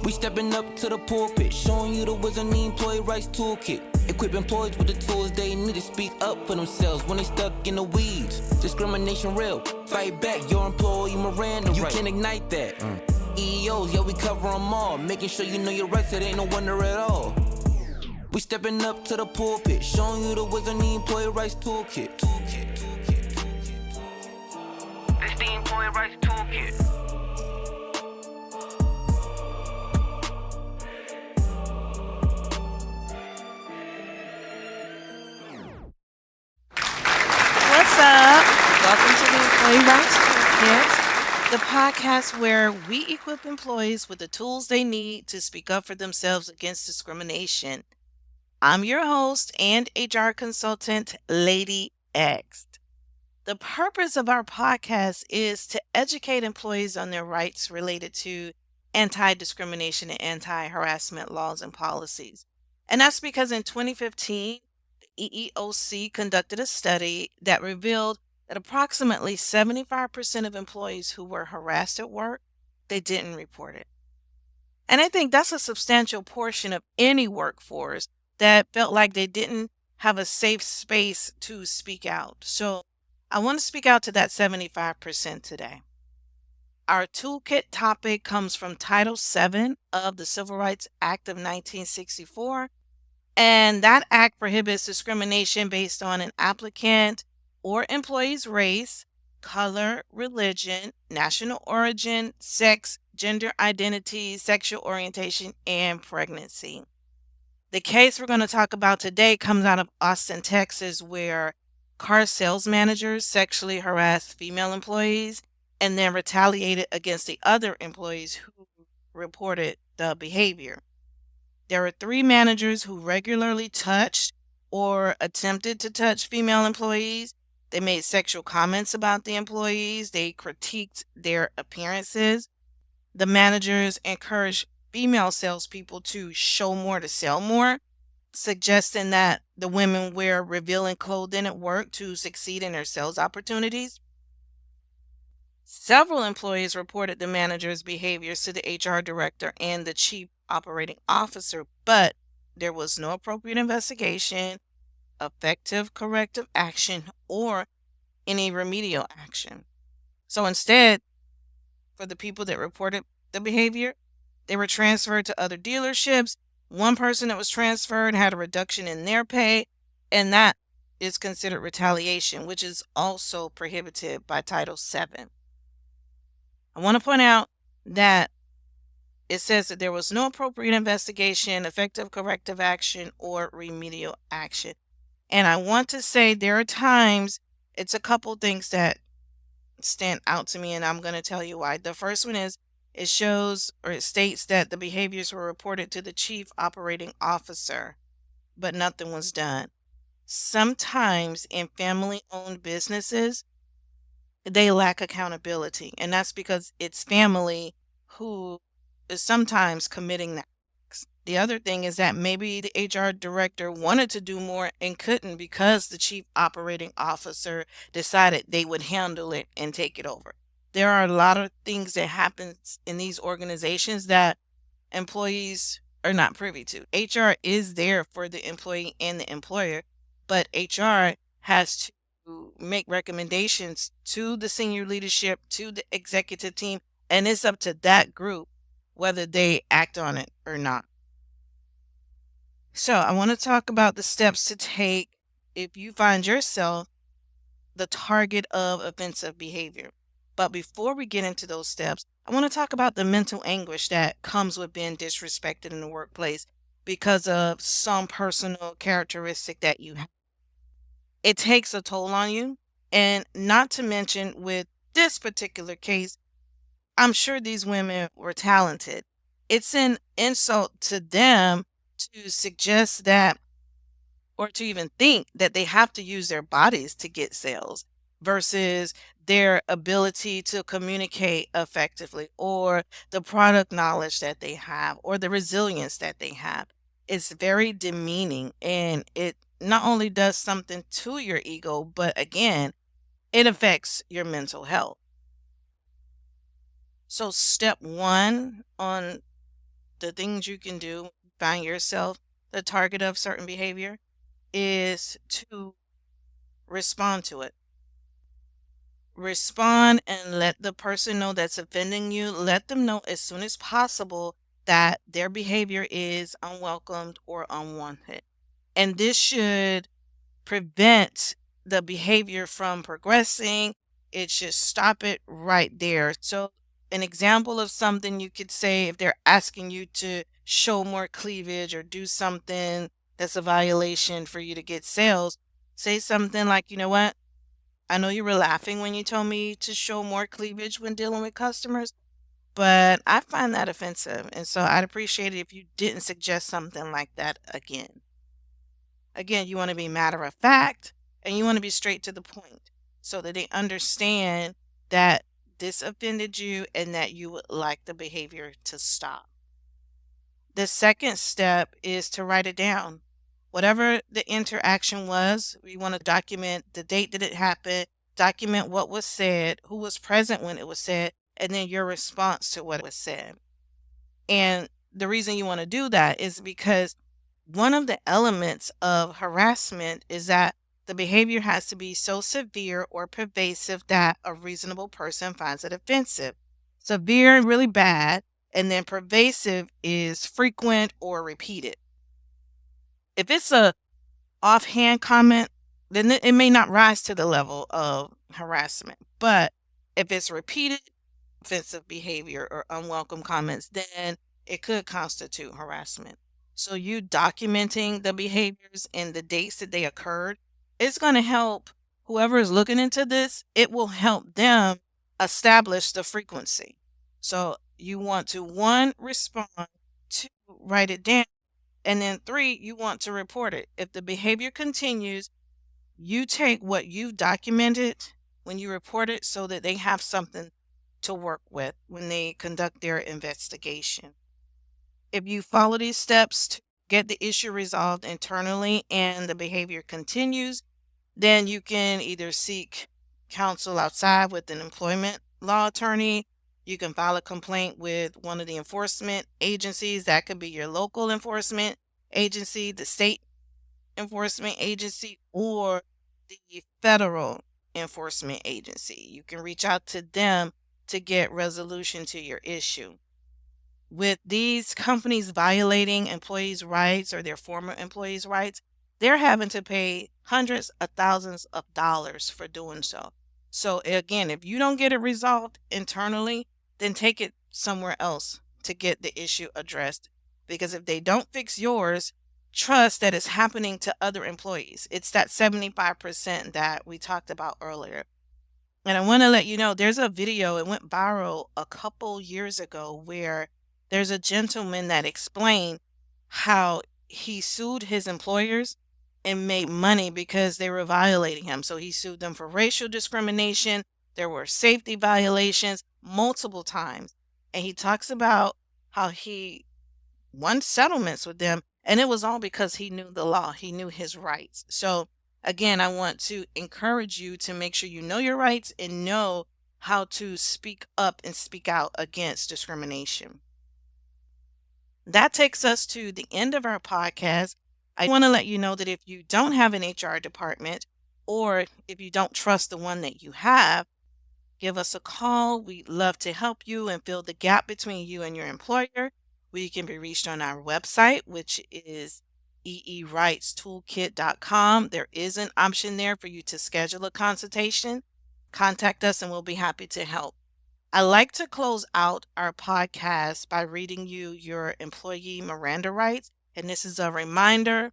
We stepping up to the pulpit, showing you the wisdom, the Employee Rights Toolkit. Equip employees with the tools they need to speak up for themselves when they stuck in the weeds. Discrimination real, fight back your employee Miranda right. You can ignite that. EEOs, yeah, we cover them all, making sure you know your rights, it ain't no wonder at all. We stepping up to the pulpit, showing you the wisdom, the Employee Rights Toolkit. This the Employee Rights Toolkit. What's up? Welcome to the Employee Rights Toolkit, the podcast where we equip employees with the tools they need to speak up for themselves against discrimination. I'm your host and HR consultant, Lady X. The purpose of our podcast is to educate employees on their rights related to anti-discrimination and anti-harassment laws and policies. And that's because in 2015, the EEOC conducted a study that revealed that approximately 75% of employees who were harassed at work, they didn't report it. And I think that's a substantial portion of any workforce that felt like they didn't have a safe space to speak out. So I want to speak out to that 75% today. Our toolkit topic comes from Title VII of the Civil Rights Act of 1964. And that act prohibits discrimination based on an applicant or employee's race, color, religion, national origin, sex, gender identity, sexual orientation, and pregnancy. The case we're going to talk about today comes out of Austin, Texas, where car sales managers sexually harassed female employees and then retaliated against the other employees who reported the behavior. There were 3 managers who regularly touched or attempted to touch female employees. They made sexual comments about the employees. They critiqued their appearances. The managers encouraged female salespeople to show more to sell more, suggesting that the women wear revealing clothing at work to succeed in their sales opportunities. Several employees reported the manager's behaviors to the HR director and the chief operating officer, but there was no appropriate investigation, effective corrective action, or any remedial action. So instead, for the people that reported the behavior, they were transferred to other dealerships. One person that was transferred had a reduction in their pay, and that is considered retaliation, which is also prohibited by Title VII. I want to point out that it says that there was no appropriate investigation, effective corrective action, or remedial action. And I want to say there are times, it's a couple things that stand out to me, and I'm going to tell you why. The first one is it shows or it states that the behaviors were reported to the chief operating officer, but nothing was done. Sometimes in family-owned businesses, they lack accountability, and that's because it's family who is sometimes committing the acts. The other thing is that maybe the HR director wanted to do more and couldn't because the chief operating officer decided they would handle it and take it over. There are a lot of things that happens in these organizations that employees are not privy to. HR is there for the employee and the employer, but HR has to make recommendations to the senior leadership, to the executive team, and it's up to that group whether they act on it or not. So I want to talk about the steps to take if you find yourself the target of offensive behavior. But before we get into those steps, I want to talk about the mental anguish that comes with being disrespected in the workplace because of some personal characteristic that you have. It takes a toll on you, and not to mention with this particular case, I'm sure these women were talented. It's an insult to them to suggest that or to even think that they have to use their bodies to get sales versus their ability to communicate effectively or the product knowledge that they have or the resilience that they have. It's very demeaning, and it not only does something to your ego, but again, it affects your mental health. So step 1 on the things you can do, find yourself the target of certain behavior, is to respond to it. Respond and let the person know that's offending you, let them know as soon as possible that their behavior is unwelcomed or unwanted. And this should prevent the behavior from progressing. It should stop it right there. So, an example of something you could say, if they're asking you to show more cleavage or do something that's a violation for you to get sales, say something like, you know what? I know you were laughing when you told me to show more cleavage when dealing with customers, but I find that offensive. And so I'd appreciate it if you didn't suggest something like that again. Again, you want to be matter of fact and you want to be straight to the point so that they understand that this offended you and that you would like the behavior to stop. The second step is to write it down. Whatever the interaction was, we want to document the date that it happened, document what was said, who was present when it was said, and then your response to what was said. And the reason you want to do that is because one of the elements of harassment is that the behavior has to be so severe or pervasive that a reasonable person finds it offensive. Severe and really bad, and then pervasive is frequent or repeated. If it's a offhand comment, then it may not rise to the level of harassment. But if it's repeated offensive behavior or unwelcome comments, then it could constitute harassment. So you documenting the behaviors and the dates that they occurred, it's going to help whoever is looking into this, it will help them establish the frequency. So you want to, one, respond, two, write it down, and then three, you want to report it. If the behavior continues, you take what you've documented when you report it so that they have something to work with when they conduct their investigation. If you follow these steps to get the issue resolved internally and the behavior continues, then you can either seek counsel outside with an employment law attorney. You can file a complaint with one of the enforcement agencies. That could be your local enforcement agency, the state enforcement agency, or the federal enforcement agency. You can reach out to them to get resolution to your issue. With these companies violating employees' rights or their former employees' rights, they're having to pay hundreds of thousands of dollars for doing so. So again, if you don't get it resolved internally, then take it somewhere else to get the issue addressed. Because if they don't fix yours, trust that it's happening to other employees. It's that 75% that we talked about earlier. And I want to let you know there's a video, it went viral a couple years ago, where there's a gentleman that explained how he sued his employers and made money because they were violating him. So he sued them for racial discrimination. There were safety violations multiple times. And he talks about how he won settlements with them, and it was all because he knew the law. He knew his rights. So again, I want to encourage you to make sure you know your rights and know how to speak up and speak out against discrimination. That takes us to the end of our podcast. I want to let you know that if you don't have an HR department, or if you don't trust the one that you have, give us a call. We'd love to help you and fill the gap between you and your employer. We can be reached on our website, which is eerightstoolkit.com. There is an option there for you to schedule a consultation. Contact us and we'll be happy to help. I like to close out our podcast by reading you your employee Miranda rights, and this is a reminder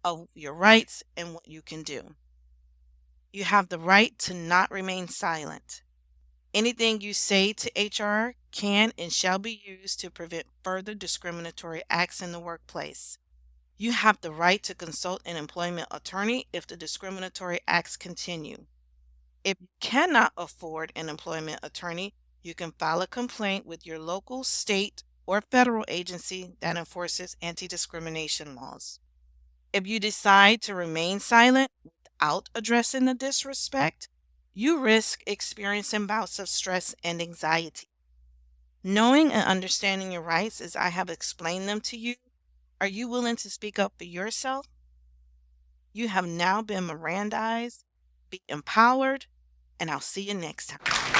of your rights and what you can do. You have the right to not remain silent. Anything you say to HR can and shall be used to prevent further discriminatory acts in the workplace. You have the right to consult an employment attorney if the discriminatory acts continue. If you cannot afford an employment attorney, you can file a complaint with your local, state, or federal agency that enforces anti-discrimination laws. If you decide to remain silent without addressing the disrespect, you risk experiencing bouts of stress and anxiety. Knowing and understanding your rights as I have explained them to you, are you willing to speak up for yourself? You have now been Mirandized. Be empowered, and I'll see you next time.